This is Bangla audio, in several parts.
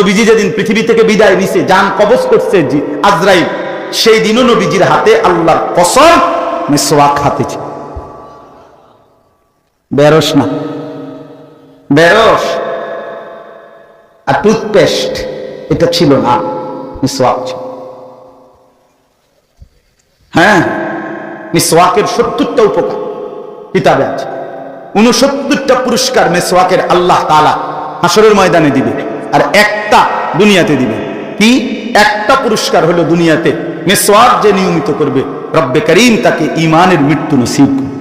নবীজি যেদিন পৃথিবী থেকে বিদায় নিছে, জান কবজ করছে আজরাইল, সেই দিনও নবীজির হাতে আল্লাহর কসম মিসওয়াক হাতে ছিল। বেরস না, বেরস আর টুথপেস্ট এটা ছিল না, মিসওয়াক ছিল। হ্যাঁ, মিসওয়াকের 70টা উপকার কিতাবে আছে, 69টা পুরস্কার মিসওয়াকের আল্লাহ তাআলা হাসরের ময়দানে দিবে, আর একটা দুনিয়াতে দিবে। কি? একটা পুরস্কার হলো দুনিয়াতে মিসওয়াক যে নিয়মিত করবে, রব্বে করিম তাকে ঈমানের মৃত্যু নসিব করবে।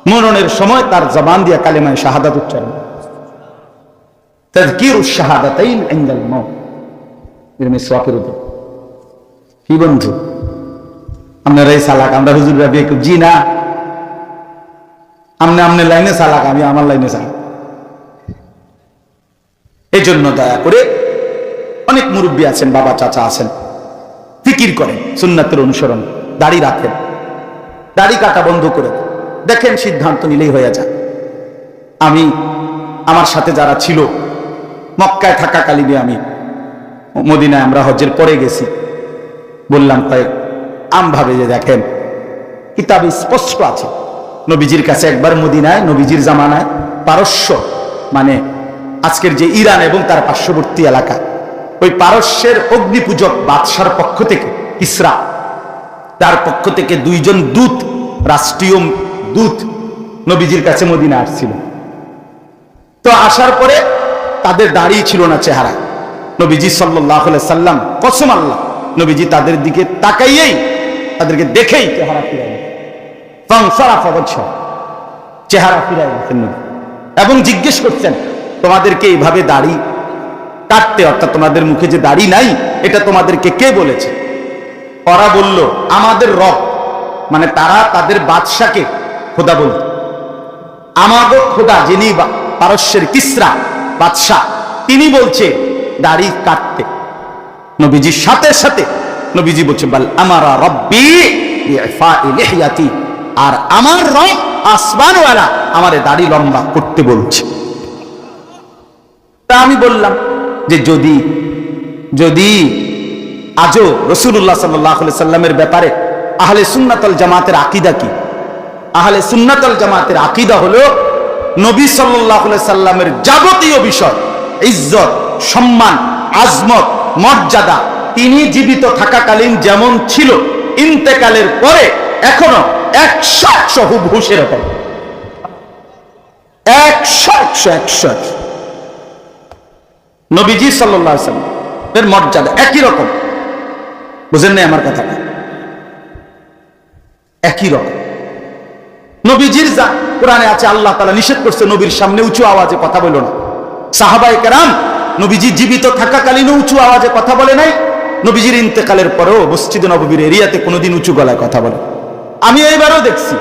মরণের সময় তার জবান দিয়া কালেমায়ে শাহাদাত উচ্চারণ, তাযকিরুশ শাহাদাতাইন ইনদাল মাউত, এর মিসওয়াকের উপর। কি বন্ধু, আপনারা এই সালাক, আমরা হুজুররা বেকুব? জি না, আমনে লাইনে সালাক, আমি আমার লাইনে সালাক। এই জন্য দয়া করে অনেক মুরব্বী আছেন, বাবা চাচা আছেন, ফিকির করেন, সুন্নাতের অনুসরণ, দাড়ি রাখেন, দাড়ি কাটা বন্ধ করে দেখেন, সিদ্ধান্ত নিলেই হয়ে যায়। আমি আমার সাথে যারা ছিল মক্কায় থাকাকালীনে, আমি মদিনায় আমরা হজ্জের পরে গেছি, বললাম তাই আমভাবে যে দেখেন কিতাবে স্পষ্ট আছে, নবীজির কাছে একবার মদিনায়, নবীজির জামানায় পারস্য, মানে আজকের যে ইরান এবং তার পার্শ্ববর্তী এলাকা, ওই পারস্যের অগ্নিপূজক বাদশার পক্ষ থেকে, কিসরা, তার পক্ষ থেকে 2 জন দূত, রাষ্ট্রীয় দূত নবীজির কাছে মদিনা আসছিল। তো আসার পরে তাদের দাড়ি ছিল না চেহারা। নবীজি সাল্লাল্লাহু আলাইহি সাল্লাম, কসম আল্লাহ, নবীজি তাদের দিকে তাকাইয়েই, তাদেরকে দেখেই চেহারা ফিরাই, চেহারা ফিরাই এবং জিজ্ঞেস করছেন, তোমাদেরকে এইভাবে দাড়ি কাটতে, অর্থাৎ তোমাদের মুখে যে দাড়ি নাই, এটা তোমাদেরকে কে বলেছে? ওরা বলল, আমাদের রব, মানে তারা তাদের বাদশাকে খোদা বলত। আমাদের খোদা, যিনি পারস্যের কিসরা বাদশাহ, তিনি বলছে দাড়ি কাটতে। নবীজির সাথে সাথে নবীজি বলছে, বল আমারা রব্বি বিইফাই লিহইয়াতি, আর আমার রব আসমানওয়ালা আমারে দাড়ি লম্বা করতে বলছে। তা আমি বললাম যে যদি আজও রাসূলুল্লাহ সাল্লাল্লাহু আলাইহি সাল্লামের ব্যাপারে আহলে সুন্নাত ওয়াল জামাতের আকীদা কি? আহলে সুন্নাত ওয়াল জামাতের আকীদা হলো নবী সাল্লাল্লাহু আলাইহি সাল্লামের যাবতীয় বিষয়, ইজ্জত, সম্মান, আজমত, মর্যাদা, তিনি জীবিত থাকাকালীন যেমন ছিল, ইন্তেকালের পরে এখনো 100% হুবহু সেরকম, 100% নবীজি সাল্লাল্লাহু আলাইহি সাল্লাম এর মর্যাদা একই রকম। বুঝেন না আমার কথাটা? একই রকম। নবীজির যা কোরআনে আছে, আল্লাহ তাআলা নিষেধ করছে নবীর সামনে উঁচু আওয়াজে কথা বলো না। সাহাবায়ে কেরাম নবীজি জীবিত থাকাকালীনও উঁচু আওয়াজে কথা বলে নাই, নবীজির ইন্তেকালের পরেও মসজিদে নববীর এরিয়াতে কোনোদিন উঁচু গলায় কথা বলে। আমি এইবারও দেখছি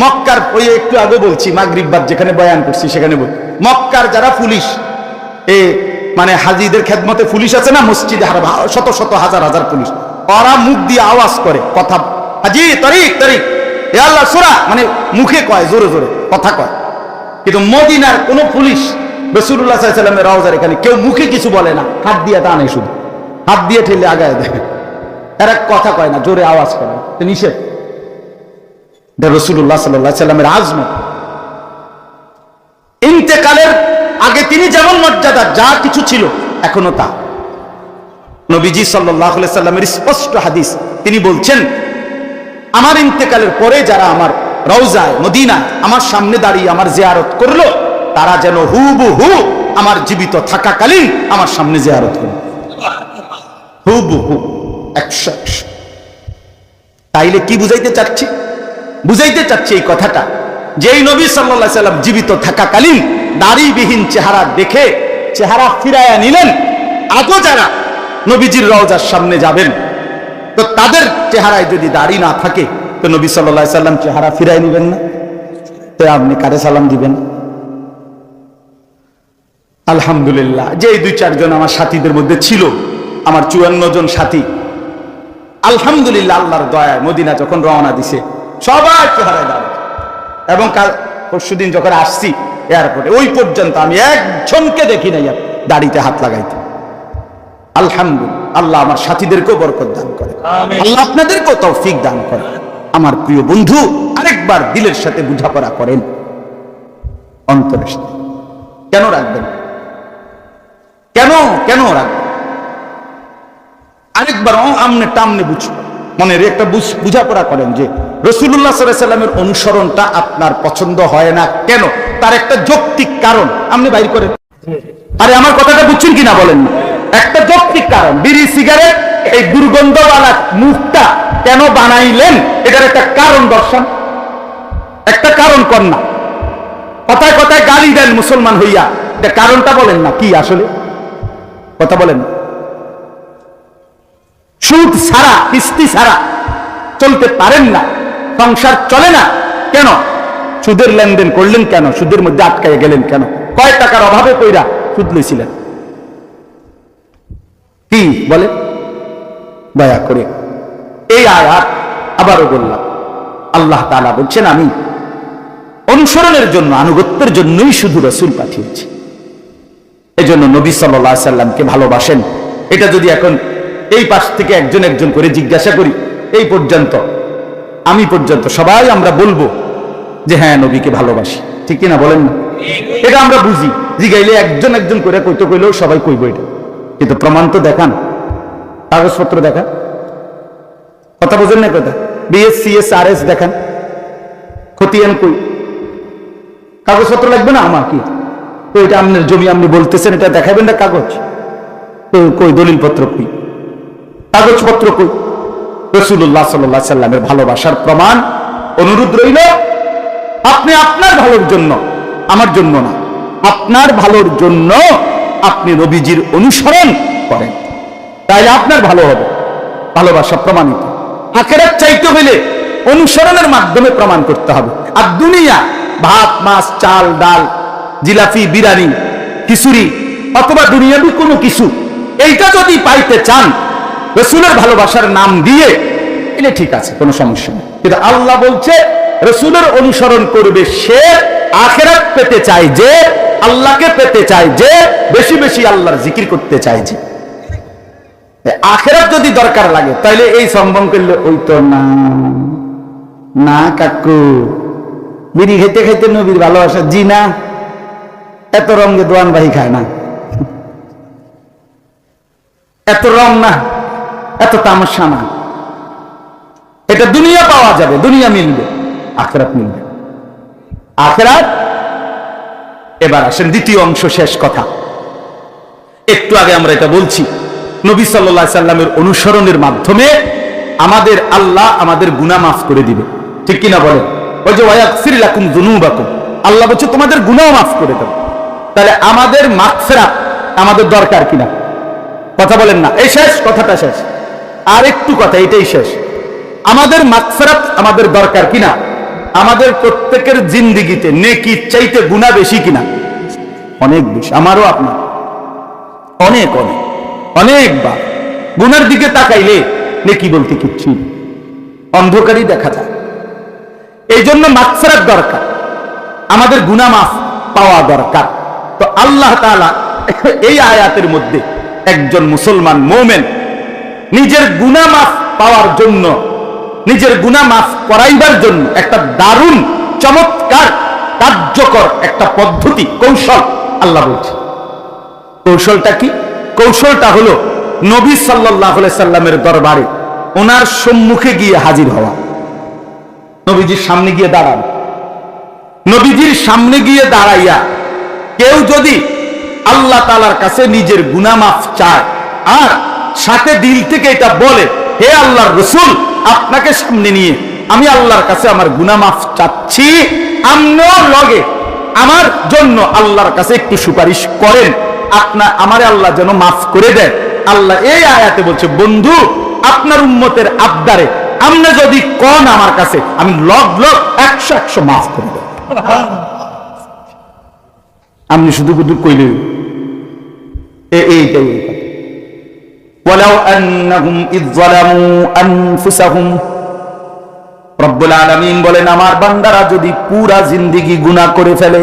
মক্কার, ওই একটু আগে বলছি, মাগরিব বাদ যেখানে বয়ান করছি সেখানে বল, মক্কার যারা পুলিশ, মানে হাজিদের খেদমতে পুলিশ আছে না মসজিদে, শত শত হাজার হাজার পুলিশ, ওরা মুখ দিয়ে আওয়াজ করে কথা, হাজি তরিক তরিক, এ আল্লাহ সূরা, মানে মুখে কয়, জোরে জোরে কথা কয়। কিন্তু মদিনার কোন পুলিশ রাসূলুল্লাহ সাল্লাল্লাহু আলাইহি ওয়াসাল্লামের রওজার এখানে কেউ মুখে কিছু বলে না, হাত দিয়ে টানে, শুধু হাত দিয়ে ঠেলে আগায় দেয়, এরা কথা কয় না, জোরে আওয়াজ করে, নিষেধ। রাসূলুল্লাহ সাল্লাল্লাহু আলাইহি ওয়াসাল্লামের আজমত, ইন্তেকালের আগে তিনি যেমন মর্যাদা যা কিছু ছিল এখনো তা। নবীজি সাল্লাল্লাহু আলাইহি সাল্লামের স্পষ্ট হাদিস, তিনি বলছেন, আমার ইন্তেকালের পরে যারা আমার রওজায় মদিনায় আমার সামনে দাঁড়িয়ে আমার জিয়ারত করলো, তারা যেন হুবহু আমার জীবিত থাকাকালীন আমার সামনে জিয়ারত করলো, হুবহু 100%। তাইলে কি বুঝাইতে চাচ্ছি? বুঝাইতে চাচ্ছি এই কথাটা, যেই নবী সাল্লাল্লাহু আলাইহি সাল্লাম জীবিত থাকাকালীন দাড়িবিহীন চেহারা দেখে চেহারা ফিরায়া নিলেন, আজও যারা নবীজির রওজার সামনে যাবেন, তো তাদের চেহারায় যদি দাড়ি না থাকে, তো নবী সাল্লাল্লাহু আলাইহি সাল্লাম চেহারা ফিরাই নেবেন না? তো আপনি কারে সালাম দিবেন? আলহামদুলিল্লাহ, যে 2-4 জন আমার সাথীদের মধ্যে ছিল, আমার 54 জন সাথী, আলহামদুলিল্লাহ, আল্লাহর দয়ায় মদিনা যখন রওনা দিছে সবাই চেহারায় দাঁড়ায়। এবং কাল পরশুদিন যখন আসছি এয়ারপোর্টে, ওই পর্যন্ত আমি একজনকে দেখি নাই দাড়িতে হাত লাগাইতে। আলহামদুলিল্লাহ, আল্লাহ আমার সাথীদেরকেও বরকত দান করে, আল্লাহ আপনাদেরকেও তৌফিক দান করে। আমার প্রিয় বন্ধু, আরেকবার দিলের সাথে বোঝাপড়া করেন, অন্তরের সাথে। কেন রাখবেন? কেন কেন রাখবেন? আরেকবার আমনে টামনে বুঝবেন, মনের একটা বুঝাপড়া করেন যে রাসূলুল্লাহ সাল্লাল্লাহু আলাইহি ওয়াসাল্লামের অনুসরণটা আপনার পছন্দ হয় না কেন, তার একটা যৌক্তিক কারণ আপনি বাইর করেন। আরে আমার কথাটা বুঝছেন কিনা বলেন না? একটা যৌক্তিক কারণ, বিড়ি সিগারেট এই দুর্গন্ধওয়ালা মুখটা কেন বানাইলেন, এটার একটা কারণ দর্শন, একটা কারণ কর না। কথায় কথায় গালি দেন মুসলমান হইয়া, এটা কারণটা বলেন না কি আসলে, কথা বলেন। সুদ ছাড়া, কিস্তি ছাড়া চলতে পারেন না, সংসার চলে না কেন? সুদের লেনদেন করলেন কেন? সুদের মধ্যে আটকায় গেলেন কেন? কয় টাকার অভাবে কইরা সুদ লইছিলেন? কি বলে? দয়া করে এই আয়াত আবারও বললাম, আল্লাহ তাআলা বলছেন আমি অনুসরণের জন্য, আনুগত্যের জন্যই শুধু রাসূল পাঠিয়েছি। এজন্য নবী সাল্লাল্লাহু আলাইহি সাল্লামকে ভালোবাসেন। এটা যদি এখন এই পাশ থেকে একজন একজন করে জিজ্ঞাসা করি, এই পর্যন্ত আমি পর্যন্ত সবাই আমরা বলবো যে হ্যাঁ নবীকে ভালোবাসি, ঠিক কিনা বলেন না? এটা আমরা বুঝি, জিগাইলে একজন একজন করে কইতে কইলেও সবাই কইব এটা, কিন্তু প্রমাণ তো দেখান, কাগজপত্র দেখান, কথা বোঝেন না? কথা BSc/RS দেখান, খতিয়ান কই, কাগজপত্র লাগবে না আমার কি? তো এটা আপনার জমি, আপনি বলতেছেন এটা দেখাবেন না, কাগজ কই, দলিলপত্র কই, কাগজপত্র কই? রাসূলুল্লাহ সাল্লাল্লাহু আলাইহি সাল্লামের ভালোবাসার প্রমাণ। অনুরোধ রইল, আপনি আপনার ভালোর জন্য, আমার জন্য না, আপনার ভালোর জন্য আপনি নবীজির অনুসরণ করেন, তাইলে আপনার ভালো হবে, ভালোবাসা প্রমাণিত। আখিরাত চাইতে হইলে অনুসরণের মাধ্যমে প্রমাণ করতে হবে। আর দুনিয়া ভাত মাছ চাল ডাল জিলাপি বিরিয়ানি খিচুড়ি অথবা দুনিয়াবি কোনো কিছু, এইটা যদি পাইতে চান রাসূলের ভালোবাসার নাম দিয়ে, এটা ঠিক আছে, কোনো সমস্যা নেই। কিন্তু আল্লাহ বলছে রাসূলের অনুসরণ করবে সে আখিরাত পেতে চায়, যে আল্লাহকে পেতে চায়, যে বেশি বেশি আল্লাহর জিকির করতে চায়। যে আখিরাত যদি দরকার লাগে তাইলে এই সম্ভব করলে ওই তো না, না কাকু বিড়ি খাইতে খাইতে নবীর ভালোবাসা, জি না, এত রঙে দোয়ান ভাই খায় না, এত রং না, এত তামাশা না। এটা দুনিয়া পাওয়া যাবে, দুনিয়া মিলবে, আখিরাত মিলবে, আখিরাত। এবার আসেন দ্বিতীয় অংশ, শেষ কথা। একটু আগে আমরা এটা বলছি, নবী সাল্লাল্লাহু আলাইহি সাল্লামের অনুসরণের মাধ্যমে আমাদের আল্লাহ আমাদের গুনাহ মাফ করে দিবে, ঠিক কিনা বলেন? ওই যে ওয়ায়াগফির লাকুম যুনুবাকুম, আল্লাহ বলছে তোমাদের গুনাহ মাফ করে দেব। তাহলে আমাদের মাগফিরাত আমাদের দরকার কিনা, কথা বলেন না? এই শেষ, কথাটা শেষ, আর একটু কথা, এটাই শেষ। আমাদের মাগফিরাত আমাদের দরকার কিনা? আমাদের প্রত্যেকের জিন্দেগিতে নেকি চাইতে গুনাহ বেশি কিনা? অনেক বেশি, আমারও আপনার অনেক অনেক অনেকবার গুনার দিকে তাকাইলে নেকি বলতে কিচ্ছু অন্ধকারই দেখা যায়। এই জন্য মাগফিরাত দরকার, আমাদের গুনাহ মাফ পাওয়া দরকার। তো আল্লাহ তাআলা এই আয়াতের মধ্যে একজন মুসলমান মুমিন নিজের গুনাহ মাফ পাওয়ার জন্য, নিজের গুনাহ মাফ করাইবার জন্য একটা দারুণ চমৎকার কার্যকর একটা পদ্ধতি, কৌশল আল্লাহ বলছে। কৌশলটা কি? কৌশলটা হলো নবী সাল্লাল্লাহু আলাইহি সাল্লামের দরবারে ওনার সম্মুখে গিয়ে হাজির হওয়া, নবীজির সামনে গিয়ে দাঁড়ানো। নবীজির সামনে গিয়ে দাঁড়াইয়া কেউ যদি আল্লাহ তাআলার কাছে নিজের গুনাহ মাফ চায় আর সাথে দিল থেকে এটা বলে, হে আল্লাহর রাসূল, আপনাকে সামনে নিয়ে আমি আল্লাহর কাছে আমার গুনাহ মাফ চাচ্ছি, আপনিও লগে আমার জন্য আল্লাহর কাছে একটু সুপারিশ করেন, আমারে আল্লাহ যেন মাফ করে দেয়। আল্লাহ এই আয়াতে বলছে, বন্ধু আপনার উম্মতের আবদারে আপনি যদি কোন আমার কাছে, আমি লগ লগ 100 মাফ করে দেব। আপনি শুধু শুধু কইলে এইটাই ওয়ালাউ আন্নাহুম ইয যালামু আনফুসাহুম, রব্বুল আলামিন বলেন আমার বান্দারা যদি পুরা জিন্দেগি গুনাহ করে ফেলে,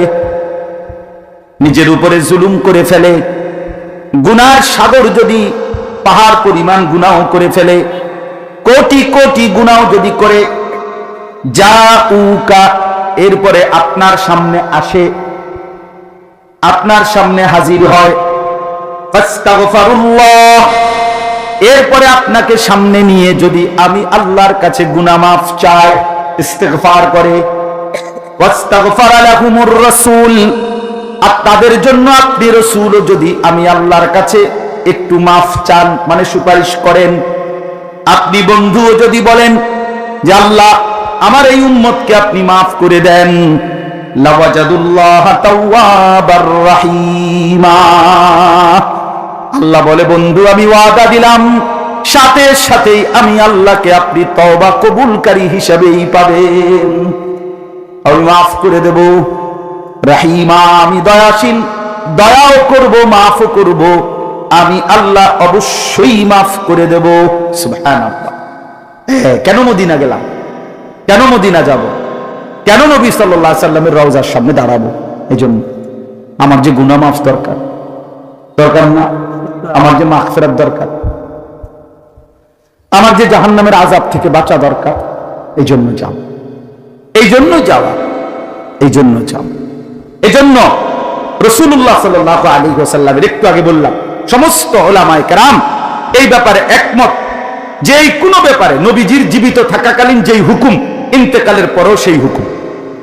নিজের উপরে জুলুম করে ফেলে, গুনার সাগর যদি পাহাড় পরিমাণ গুনাহ করে ফেলে, কোটি কোটি গুনাহ যদি করে, জাউকা এরপরে আপনার সামনে আসে, আপনার সামনে হাজির হয়, ফাস্তাগফিরুল্লাহ এরপরে আপনাকে সামনে নিয়ে যদি আমি আল্লাহর কাছে গুনাহ মাফ চাই, ইস্তিগফার করে, ওয়াস্তাগফারা লাহুমুর রাসূল তাদের জন্য আপনি রাসূলও যদি আমি আল্লাহর কাছে একটু মাফ চান মানে সুপারিশ করেন, আপনি বন্ধুও যদি বলেন যে আল্লাহ আমার এই উম্মতকে আপনি মাফ করে দেন, লাওয়াজাদুল্লাহ তাওয়াবার রহিমা আল্লাহ বলে বন্ধু আমি ওয়াদা দিলাম সাথে সাথেই আমি আল্লাহকে আপনি তওবা কবুলকারী হিসেবেই পাবেন, আমি মাফ করে দেব। রহিমা আমি দয়াশীল, দয়াও করব মাফও করব, আমি আল্লাহ অবশ্যই মাফ করে দেব। সুবহানাল্লাহ। কেন মদিনা গেলাম, কেন মদিনা যাব, কেন নবী সাল্লাল্লাহু আলাইহি সাল্লামের রওজার সামনে দাঁড়াবো? এই জন্য আমার যে গুনাহ মাফ দরকার, দরকার না? আমার যে মাগফিরাত দরকার, আমার যে জাহান্নামের আযাব থেকে বাঁচা দরকার, এই জন্য যাও, এই জন্য যাওয়া, এই জন্য যাও। এই জন্য রাসূলুল্লাহ সাল্লাল্লাহু আলাইহি ওয়াসাল্লামের একটু আগে বললাম সমস্ত উলামায়ে কেরাম এই ব্যাপারে একমত যে এই কোনো ব্যাপারে নবীজির জীবিত থাকাকালীন যেই হুকুম ইন্তেকালের পরেও সেই হুকুম।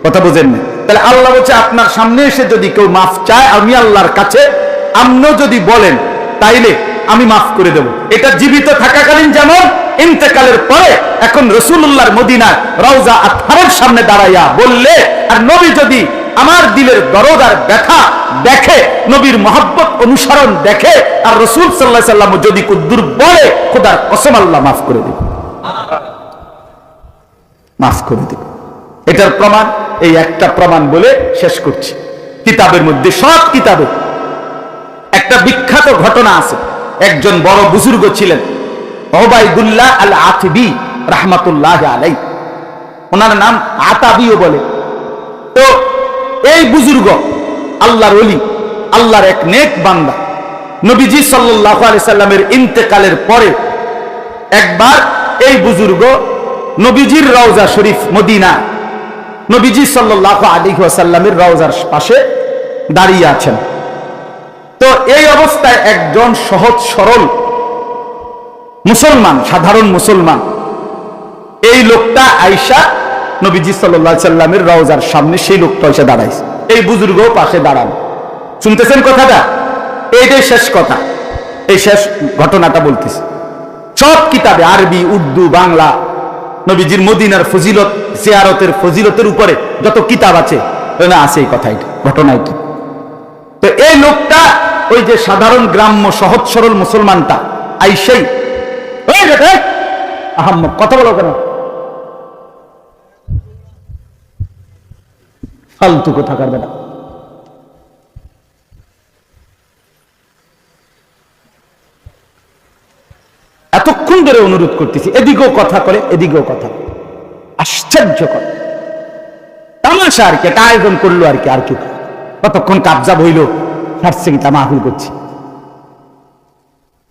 কথা বুঝেন না? তাহলে আল্লাহ বলছে আপনার সামনে এসে যদি কেউ মাফ চায় আমি আল্লাহর কাছে, আপনিও যদি বলেন তাইলে আমি মাফ করে দেব। এটা জীবিত থাকাকালীন যেমন, ইন্তেকালের পরে এখন রাসূলুল্লাহর মদিনায় রওজা আতহারের সামনে দাঁড়াইয়া বললে, আর নবী যদি আমার দিলের দরদ আর ব্যথা দেখে, নবীর মহব্বত অনুসরণ দেখে, আর রাসূল সাল্লাল্লাহু আলাইহি ওয়াসাল্লাম যদি কুদ্দুর বলে, খোদার কসম আল্লাহ মাফ করে দেবে, মাফ করে দেবে। এটার প্রমাণ এই একটা প্রমাণ বলে শেষ করছি। কিতাবের মধ্যে, সব কিতাবে একটা বিখ্যাত ঘটনা আছে। একজন বড় বুজুর্গ ছিলেন উবাইদুল্লাহ আল আতিবি রাহমাতুল্লাহ আলাইহি, ওনার নাম আতাবিও বলে। তো এই বুজুর্গ আল্লাহর ওলি, আল্লাহর এক নেক বান্দা, নবীজি সাল্লাল্লাহু আলাইহি সাল্লামের ইন্তেকালের পরে একবার এই বুজুর্গ নবীজির রওজা শরীফ মদিনা, নবীজি সাল্লাল্লাহু আলাইহি ওয়াসাল্লামের রওজার পাশে দাঁড়িয়ে আছেন। তো এই অবস্থায় একজন সহজ সরল মুসলমান, সাধারণ মুসলমান, এই লোকটা আয়েশা নবীজি সাল্লাল্লাহু আলাইহি সাল্লামের রওজার সামনে সেই লোকটা এসে দাঁড়াইছে, এই বুজুর্গ পাশে দাঁড়ানো। শুনতেছেন কথাটা? এইটাই শেষ কথা, এই শেষ ঘটনাটা বলতেছি। সব কিতাবে আরবি, উর্দু, বাংলা নবীজির মদিনার ফজিলত, জিয়ারতের ফজিলতের উপরে যত কিতাব আছে আছে এই কথাটা, ঘটনাটা। তো এই লোকটা ওই যে সাধারণ গ্রাম্য সহজ সরল মুসলমানটা আইসাই, আহম্মদ কথা বলো কেন, ফালতু কথা করবে না। এতক্ষণ ধরে অনুরোধ করতেছি, এদিকেও কথা করে এদিকেও কথা, আশ্চর্য করে তামাশা আর কি, একটা আয়োজন করলো আর কি, আর কি কতক্ষণ কাবজা হইল, ছাড়ছে কি তা মাহফিল করছি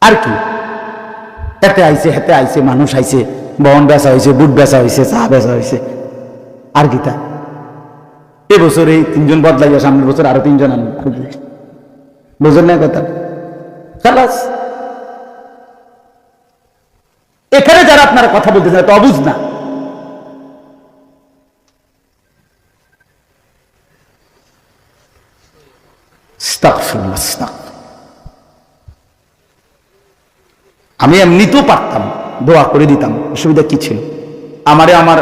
আর কি। হেতে আইছে, হেতে আইছে, মানুষ আইছে, বহন বেচা হয়েছে, বুট বেচা হয়েছে, চা বেচা হয়েছে, আর কি তা। এবছর এই 3 জন বদলাইয়া, সামনের বছর আরো 3 জন আনবে, বুঝলেন না কথা? খালাস। এখানে যারা আপনারা কথা বলতেছেন তো অবুঝ না, আমি এমনিতেও পারতাম, দোয়া করে দিতাম, অসুবিধা কি ছিল? আমারে আমার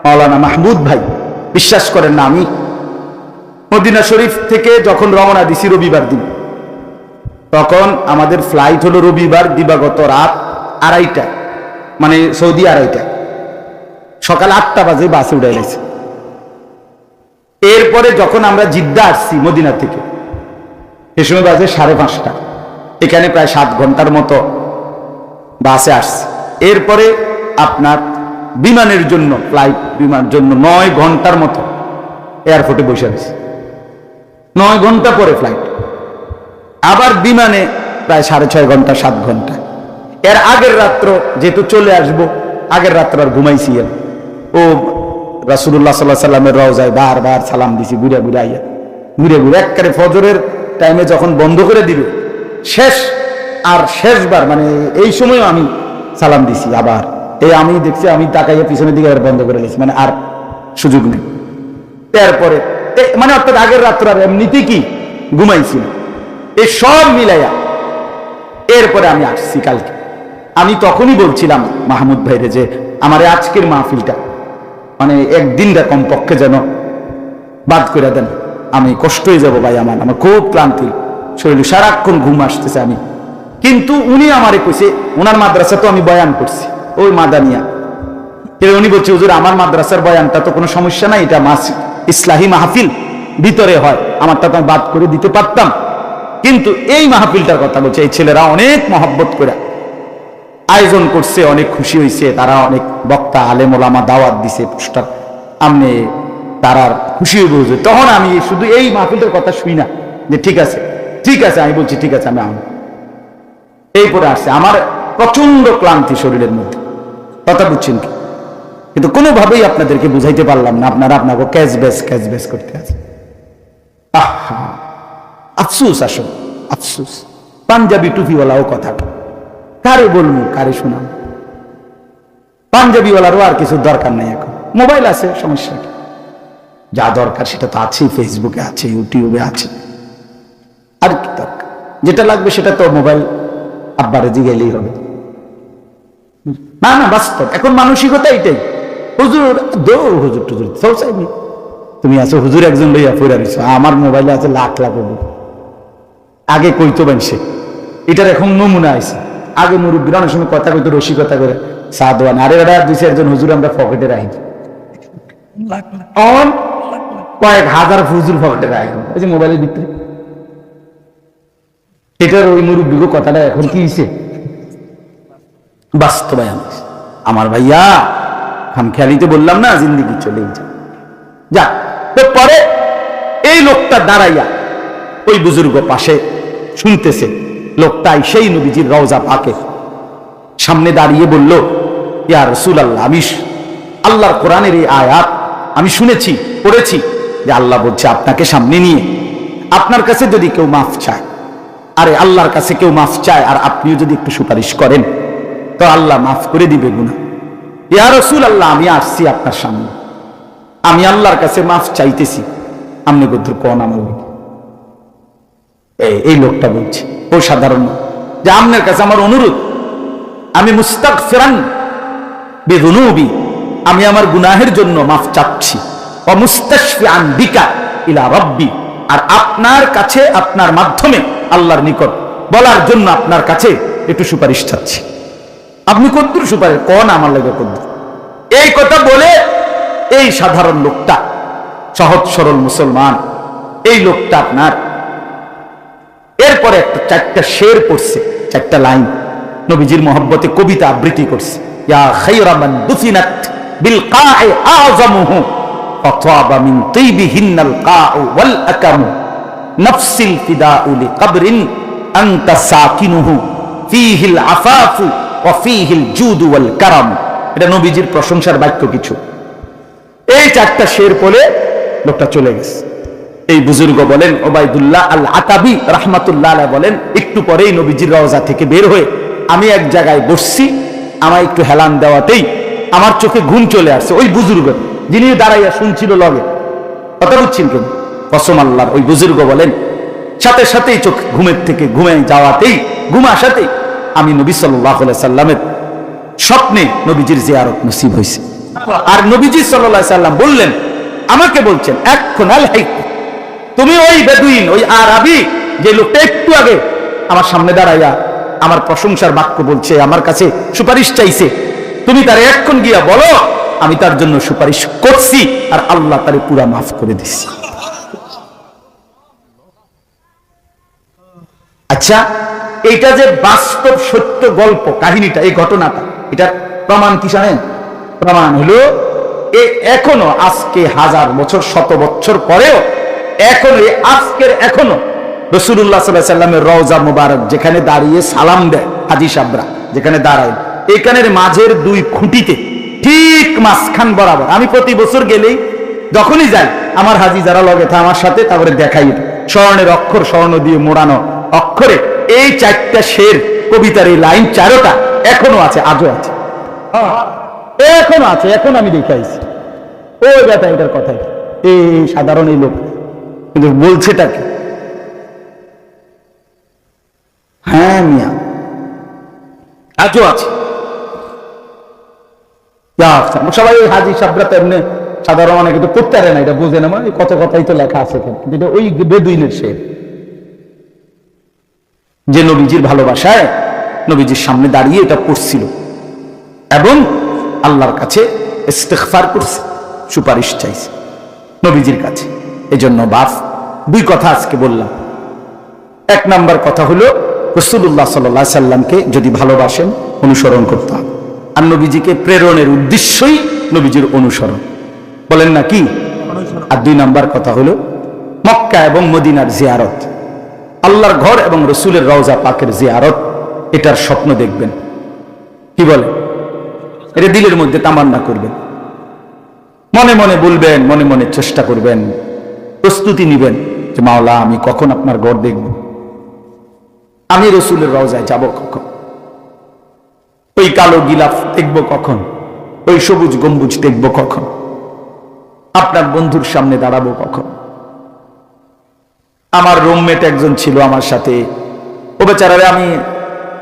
মাওলানা মাহমুদ ভাই, বিশ্বাস করেন না, আমি মদিনা শরীফ থেকে যখন রওনা দিছি রবিবার দিন, তখন আমাদের ফ্লাইট হলো রবিবার দিবাগত রাত 2:30, মানে সৌদি 2:30, সকাল 8টা বাজে বাসে উঠে গেছে। এরপরে যখন আমরা জিদ্দা আসছি মদিনা থেকে, এ সময় বাজে 5:30, এখানে প্রায় 7 ঘন্টার মতো বাসে আসছে। এরপরে আপনার বিমানের জন্য, ফ্লাইট বিমানের জন্য 9 ঘন্টার মতো এয়ারপোর্টে বসে আছে, 9 ঘন্টা পরে ফ্লাইট, আবার বিমানে প্রায় 6.5 ঘন্টা 7 ঘন্টা। এর আগের রাত্র যেহেতু চলে আসবো, আগের রাত্র আর ঘুমাইছি। ও রাসূলুল্লাহ সাল্লাল্লাহু আলাইহি সাল্লামের রওজায় বারবার সালাম দিছি, ঘুরে ঘুরে আইয়া, ঘুরে ঘুরে একবারে ফজরের টাইমে যখন বন্ধ করে দিবে শেষবার মানে এই সময় আমি সালাম দিছি। আবার এই আমি দেখছি, আমি তাকাইয়া পিছনের দিকে বন্ধ করে দিয়েছি, মানে আর সুযোগ নেই। তারপরে মানে অর্থাৎ আগের রাত্র আর এমনিতে কি ঘুমাইছি না, এই সব মিলাইয়া এরপরে আমি আসছি কালকে। আমি তখনই বলছিলাম মাহমুদ ভাইরে যে আমার আজকের মাহফিলটা মানে একদিনটা কমপক্ষে যেন বাদ করে দেন, আমি কষ্ট হয়ে যাবো ভাই, আমার খুব ক্লান্তি শরীরে, সারাক্ষণ ঘুম আসতেছে। আমি কিন্তু উনি আমারে কইছে, ওনার মাদ্রাসা তো আমি বয়ান করছি ওই মাদানিয়া, উনি বলছে হুজুর আমার মাদ্রাসার বয়ানটা তো কোনো সমস্যা নাই, এটা ইসলাহি মাহফিল ভিতরে হয়, আমারটা তো আমি বাদ করে দিতে পারতাম, কিন্তু এই মাহফিলটার কথা বলছে, এই ছেলেরা অনেক মহব্বত করে আয়োজন করছে, অনেক খুশি হয়েছে, তারা অনেক বক্তা আলেম ওলামা দাওয়াত দিছে, পোস্টার আমনে তারা খুশি হয়ে বলছে। তখন আমি শুধু এই মাহফিলটার কথা শুই না যে ঠিক আছে ঠিক আছে, আমি বলছি ঠিক আছে আমি এই পরে আসছে। আমার প্রচন্ড ক্লান্তি শরীরের মধ্যে, কথা বুঝছেন কি? কিন্তু কোনোভাবেই আপনাদেরকে বুঝাইতে পারলাম না, আপনারা আপনাকে ক্যাশ করতে আছে। আফসুস, আসলে আফসুস। পাঞ্জাবি টুপিওয়ালাও কথা কারে বলবো, কারে শোনাম? পাঞ্জাবিওয়ালারও আর কিছু দরকার নাই, এখন মোবাইল আছে, সমস্যা কি? যা দরকার সেটা তো আছে, ফেসবুকে আছে, ইউটিউবে আছে, আর কি দরকার? যেটা লাগবে সেটা তো মোবাইল আব্বারে জিগাইলেই হবে। না না, বাস্তব এখন মানসিকতা এটাই। হুজুর হুজুর টুজুর সব চাইনি, তুমি আছো হুজুর একজন লইয়া ফিরে দিছো, আমার মোবাইলে আছে লাখ লাখ হুজুর। আগে কইতো বানছে, এটার এখন নমুনা আছে। আগে মুরব্বীরা অনেক সময় কথা কইতো রসিকতা করে, সাদওয়ান আরে ওরা দুই চারজন হুজুর আমরা পকেটে রাখি, কয়েক হাজার হুজুর পকেটে রাখি, ওই যে মোবাইলের ভিতরে। এটার ওই মুরব্বী কথাটা এখন কি হয়েছে বাস্তবায়ন। আমার ভাইয়া খামখেয়ালিতে বললাম না, জিন্দিগি চলে যা। তো পরে এই লোকটা দাঁড়াইয়া ওই বুজুর্গ পাশে শুনতেছে, লোকটা সেই নবীজির রওজা পাকে সামনে দাঁড়িয়ে বলল, ইয়া রাসূলুল্লাহ, আমি আল্লাহর কোরআনের এই আয়াত আমি শুনেছি, পড়েছি যে আল্লাহ বলছে আপনাকে সামনে নিয়ে আপনার কাছে যদি কেউ মাফ চায়, আরে আল্লাহর কাছে কেউ মাফ চায় আর আপনিও যদি একটু সুপারিশ করেন তো আল্লাহ মাফ করে দিবে গুনাহ। ইয়া রাসূলুল্লাহ, আমি আসছি আপনার সামনে, আমি আল্লাহর কাছে মাফ চাইতেছি, আপনি বদ্ধ কোন আমল? এই লোকটা বলছে, ও সাধারণ যে আপনার কাছে আমার অনুরোধ, আমি মুস্তাগফিরান বিযুনুবি, আমি আমার গুনাহের জন্য মাফ চাচ্ছি, ওয়া মুস্তাশফিআন বিকা ইলা রাব্বি, আর আপনার কাছে আপনার মাধ্যমে আল্লাহর নিকট বলার জন্য আপনার কাছে একটু সুপারিশ চাচ্ছি। আপনি কদ্দুর সুপারিশ কোন আমার লাগে কদ্দুর? এই কথা বলে এই সাধারণ লোকটা, সহজ সরল মুসলমান এই লোকটা আপনার এরপরে একটা চারটা শের পড়ছে, চারটা লাইন নবীজির মহব্বতে কবিতা আবৃত্তি করছে। ইয়া খায়রা মান দুফিনাত বিল কা'i আযমুহু ফাতাবা মিন তিবিহিন্নাল কা'u ওয়াল আকামু নাফসিল ফিদাউ লিকবরিন আনতা সাকিনুহু ফীহিল আফাফু ওয়া ফীহিল জুদু ওয়াল কারাম। এটা নবীজির প্রশংসার বাক্য কিছু। এই চারটা শের পড়ে লোকটা চলে গেছে। এই বুজুর্গ বলেন, ওবায়দুল্লাহ আল আতাবি রাহমাতুল্লাহ আলাইহি বলেন, একটু পরেই নবীজির রওজা থেকে বের হয়ে আমি এক জায়গায় বসছি, আমার একটু হেলান দেওয়াতেই আমার চোখে ঘুম চলে আসছে। ওই বুজুর্গ যিনি দাঁড়াইয়া শুনছিল লগে, কথা বুঝছেন কেন? কসম আল্লাহর, ওই বুজুর্গ বলেন সাথে সাথেই চোখ ঘুমের থেকে ঘুমে যাওয়াতেই, ঘুম আসাতেই আমি নবী সাল্লাল্লাহু আলাইহি সাল্লামের স্বপ্নে নবীজির জিয়ারত নসিব হয়েছে। আর নবীজি সাল্লাল্লাহু আলাইহি সাল্লাম বললেন, আমাকে বলছেন, এখন আল হাইক, তুমি ওই বেদুইন, ওই আরবি যে লোকটা একটু আগে আমার সামনে দাঁড়াইয়া আমার প্রশংসার বাক্য বলছে, আমার কাছে সুপারিশ চাইছে, তুমি তার এখন গিয়া বলো আমি তার জন্য সুপারিশ করছি আর আল্লাহ তারে পুরা মাফ করে দিচ্ছি। আচ্ছা, এইটা যে বাস্তব সত্য গল্প কাহিনীটা, এই ঘটনাটা, এটার প্রমাণ কি জানেন? প্রমাণ হলো এখনো আজকে 1000 বছর 100 বছর পরেও এখনো আজকের এখনো রাসূলুল্লাহ সাল্লাল্লাহু আলাইহি ওয়াসাল্লামের রওজা মুবারক যেখানে দাঁড়িয়ে সালাম দেয় হাজী সাহেবরা, যেখানে দাঁড়াই, এখানের মাঝের দুই খুঁটিতে ঠিক মাঝখান বরাবর, আমি প্রতি বছর গেলেই যখনই যাই আমার হাজি যারা লগে থা আমার সাথে, তারপরে দেখাই স্বর্ণের অক্ষর, স্বর্ণ দিয়ে মোড়ানো অক্ষরে এই 4টা শের কবিতার এই লাইন 4টা এখনো আছে, আজও আছে, এখনো আছে, এখন আমি দেখাইছি। ওই ব্যাটা এটার কথাই, এই সাধারণ এই লোক কিন্তু বলছেটা কি? হ্যাঁ মিয়া, আজও আছে। সবাই ওই হাজি সাবরা তেমনি সাধারণ অনেকে তো পড়তে পারে না, এটা বুঝে না, মানে কত কথাই তো লেখা আছে, কিন্তু ওই বেদুইনের শের যে নবীজির ভালোবাসায় নবীজির সামনে দাঁড়িয়ে এটা পড়ছিল এবং আল্লাহর কাছে ইস্তিগফার করছে, সুপারিশ চাইছে নবীজির কাছে। এজন্য বাপ দুই কথা আজকে বললাম। এক নাম্বার কথা হলো রাসূলুল্লাহ সাল্লাল্লাহু আলাইহি সাল্লামকে যদি ভালোবাসেন অনুসরণ করতে হবে, আর নবীজিকে প্রেরণের উদ্দেশ্যই নবীজির অনুসরণ, বলেন না কি? আর দুই নাম্বার কথা হলো মক্কা এবং মদিনার জিয়ারত, আল্লাহর ঘর এবং রসুলের রওজা পাকের জিয়ারত, এটার স্বপ্ন দেখবেন। কি বলে? এটা দিলের মধ্যে তামান্না করবেন, মনে মনে বলবেন, মনে মনে চেষ্টা করবেন, প্রস্তুতি নিবেন যে মাওলা আমি কখন আপনার ঘর দেখব, আমি রসুলের রওজায় যাব কখন, ওই কালো গিলাফ দেখব কখন, ওই সবুজ গম্বুজ দেখব কখন, আপনার বন্ধুর সামনে দাঁড়াবো কখন। আমার রুমমেট একজন ছিল আমার সাথে, ও বেচারারে আমি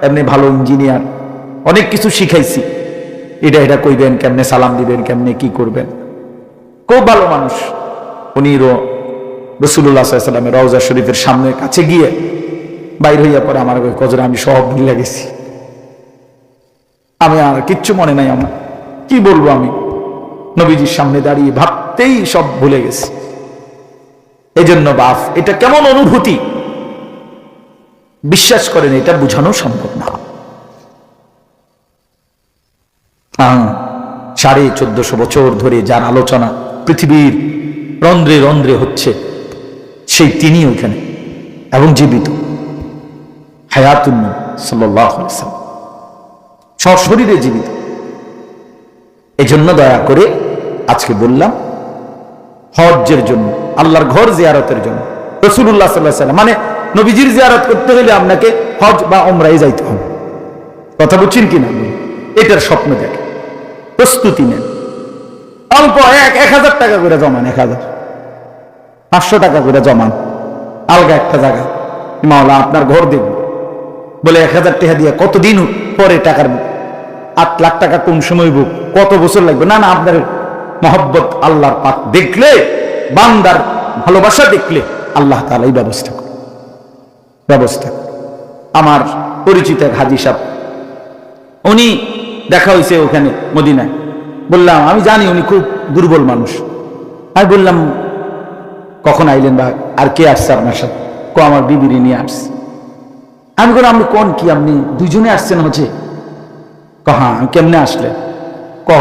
এমনি ভালো ইঞ্জিনিয়ার, অনেক কিছু শিখাইছি, এটা এটা কইবেন, কেমনে সালাম দিবেন, কেমনে কি করবেন, খুব ভালো মানুষ। উনি রাসূলুল্লাহ সাল্লাল্লাহু আলাইহি ওয়াসাল্লামের রওজা শরীফের সামনে কাছে গিয়ে বাইর হইয়া পরে আমার কজরে আমি সব ভুলে গেছি, আমি আর কিচ্ছু মনে নাই আমার, কি বলবো আমি, নবীজির সামনে দাঁড়িয়ে ভাবতেই সব ভুলে গেছি। এই জন্য বাপ এটা কেমন অনুভূতি বিশ্বাস করেন, এটা বোঝানো সম্ভব না। 1450 বছর ধরে যার আলোচনা পৃথিবীর রন্ধ্রে রন্ধ্রে হচ্ছে, সেই তিনি ওইখানে এবং জীবিত, হায়াতুন নবী সাল্লাল্লাহু আলাইহি ওয়াসাল্লাম, সশরীরে জীবিত। এজন্য দয়া করে আজকে বললাম হজ্জের জন্য, আল্লাহর ঘর জিয়ারতের জন্য, রাসূলুল্লাহ সাল্লাল্লাহু আলাইহি ওয়াসাল্লাম মানে নবীজির জিয়ারত করতে হলে আপনাকে হজ বা উমরায় যাইতে হবে। কথা বুঝছেন কিনা? এটার স্বপ্ন দেখে প্রস্তুতি নেন, অল্প 1000 টাকা করে জমান, 500 টাকা করে জমান, আলগা একটা জায়গা, মাওলা আপনার ঘর দেখব বলে 1000 টাকা দিয়ে কতদিন পরে টাকার 8 লাখ টাকা কোন সময় বুক, কত বছর লাগবে? না না, আপনার মহব্বত আল্লাহর পাক দেখলে, বান্দার ভালোবাসা দেখলে আল্লাহ তাআলাই ব্যবস্থা করে। আমার পরিচিত এক হাজী সাহেব, উনি দেখা হয়েছে ওখানে মদিনায়, বললাম আমি জানি উনি খুব দুর্বল মানুষ, আমি বললাম কখন আইলেন বা আর কে আসছে আপনার সাথে? আমার বিবিরি নিয়ে আসছে। আমি বললাম আপনি কোন কি, আপনি দুইজনে আসছেন হচ্ছে? হ্যাঁ, কেমনে আসলে?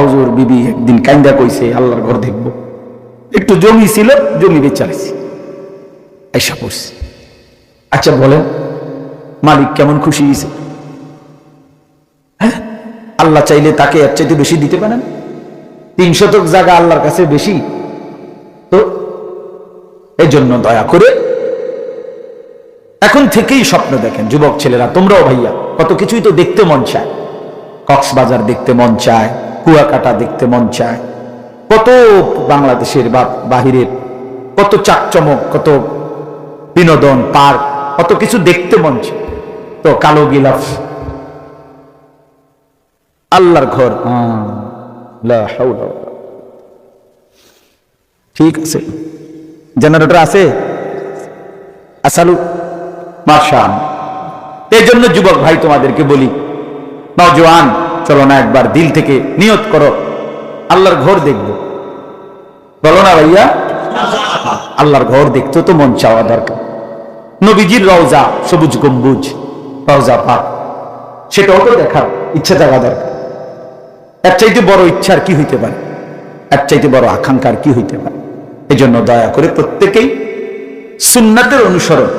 হুজুর বিবি একদিন কাইন্দা কইছে আল্লাহর ঘর দেখবো, একটু জমি ছিল, জমি বেচাইছি, আইসা পড়ছে। আচ্ছা বলেন মালিক কেমন খুশি হয়েছে? হ্যাঁ, আল্লাহ চাইলে তাকে এর চাইতে বেশি দিতে পারেন। 3 শতক জায়গা আল্লাহর কাছে বেশি তো। এই জন্য দয়া করে এখন থেকেই স্বপ্ন দেখেন যুবক ছেলেরা, তোমরাও ভাইয়া, কত কিছুই তো দেখতে মন চায়, কক্সবাজার দেখতে মন চায়, কুয়াকাটা দেখতে মন চায়, কত বাংলাদেশের বা বাহিরের কত চাকচমক, কত বিনোদন পার্ক, কত কিছু দেখতে মন চায়। তো কালো গিলাফ আল্লাহর ঘর, ঠিক আছে, জেনারেটর আছে, আসালু মাশাআল্লাহ। এই জন্য যুবক ভাই তোমাদেরকে বলি, নওজোয়ান চলো না একবার দিল থেকে নিয়ত করো আল্লাহর ঘর দেখব, বলো না ভাইয়া? আল্লাহর ঘর দেখতে তো মন চাওয়া দরকার। নবীজির রওজা, সবুজ গম্বুজ, রওজা পাক, সেটাও তো দেখার ইচ্ছা থাকা দরকার। এর চাইতে বড় ইচ্ছার কি হইতে পারে, এর চাইতে বড় আকাঙ্ক্ষার কি হইতে পারে? এই জন্য দয়া করে প্রত্যেকেই সুন্নাতের অনুসরণ,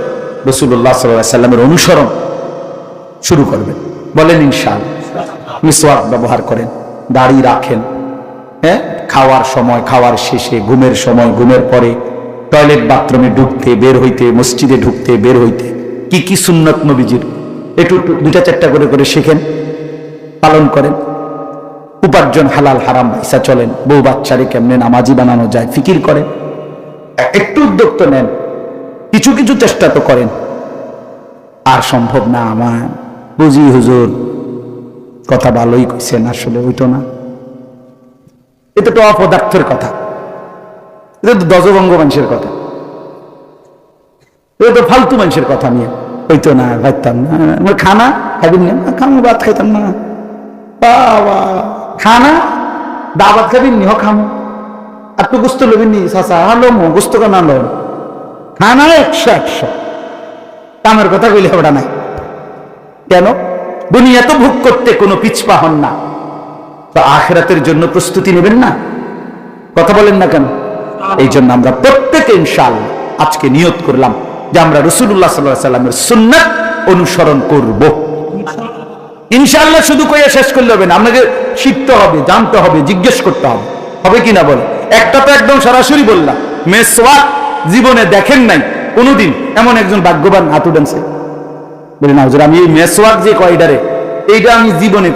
রাসূলুল্লাহ সাল্লাল্লাহু আলাইহি ওয়াসাল্লামের অনুসরণ শুরু করবেন। বলেন ইনশাআল্লাহ। মিসওয়াক ব্যবহার করেন, দাড়ি রাখেন, হ্যাঁ, খাওয়ার সময়, খাওয়ার শেষে, ঘুমের সময়, ঘুমের পরে, টয়লেট বাথরুমে ঢুকতে বের হইতে, মসজিদে ঢুকতে বের হইতে কি কি সুন্নত নবীজির একটু দুইটা চারটা করে করে শিখেন, পালন করেন। উপার্জন হালাল হারাম পয়সা চলেন, বউ বাচ্চারে কেমনে নামাজি বানানো যায় ফিকির করেন, একটু উদ্যোগ তো নেন, কিছু কিছু চেষ্টা তো করেন। আর সম্ভব না আমার, বুঝি হুজুর কথা ভালোই কইছেন, আসলে হইতো না, এটা তো অপদার্থের কথা, এটা তো দজভঙ্গ মানুষের কথা, এটা তো ফালতু মানুষের কথা নিয়ে হইতো না, খাইতাম না, খানা খাইবেন না, খামো ভাত খাইতাম না, বাবা খানা দাবাত খাবিন নি, হ খামো, আর তো গুস্ত লবেন নি, চাচা হালো মো গুস্ত কানা লো, খানা 100 কামের কথা কইলে হবে নাই। কেন? দুনিয়া তো ভোগ করতে কোনো পিছপা হন না, তো আখিরাতের জন্য প্রস্তুতি নেবেন না? কথা বলেন না কেন? এই জন্য আমরা প্রত্যেকে ইনশাআল্লাহ আজকে নিয়ত করলাম যে আমরা রাসূলুল্লাহ সাল্লাল্লাহু আলাইহি ওয়াসাল্লামের সুন্নাত অনুসরণ করব। ইনশাআল্লাহ শুধু কইয়া শেষ করলে হবে না, আপনাকে শিখতে হবে, জানতে হবে, জিজ্ঞেস করতে হবে, হবে কিনা বলে। একটা তো একদম সরাসরি বললাম, মেসওয়াক জীবনে দেখেন নাই কোনোদিন, এমন একজন ভাগ্যবান হাত উঠানছে, বলি না হুজুর আমি এই মেসওয়াক যে কয়ডারে, এইটা আমি জীবনে